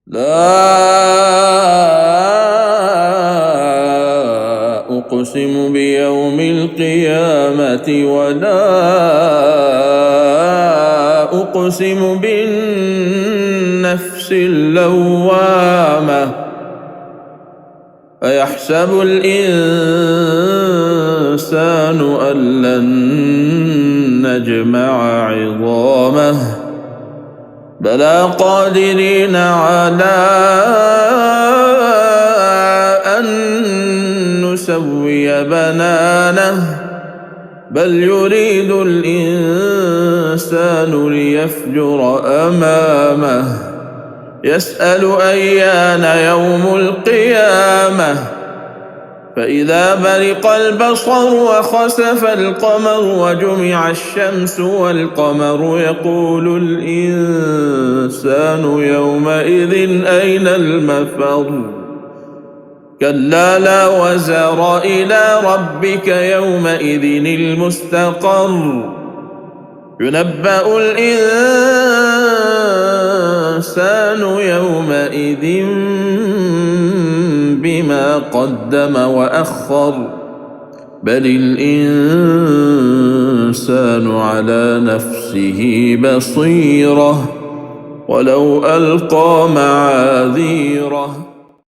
لا أقسم بيوم القيامة ولا أقسم بالنفس اللوامة أيحسب الإنسان أن لن نجمع عظامه بلى قادرين على أن نسوي بنانه بل يريد الإنسان ليفجر أمامه يسأل أيان يوم القيامة فإذا برق البصر وخسف القمر وجمع الشمس والقمر يقول الإنسان يومئذ أين المفر كلا لا وزر إلى ربك يومئذ المستقر ينبأ الإنسان يومئذ بما قدم وأخر بل الإنسان على نفسه بصيرة ولو ألقى معاذيره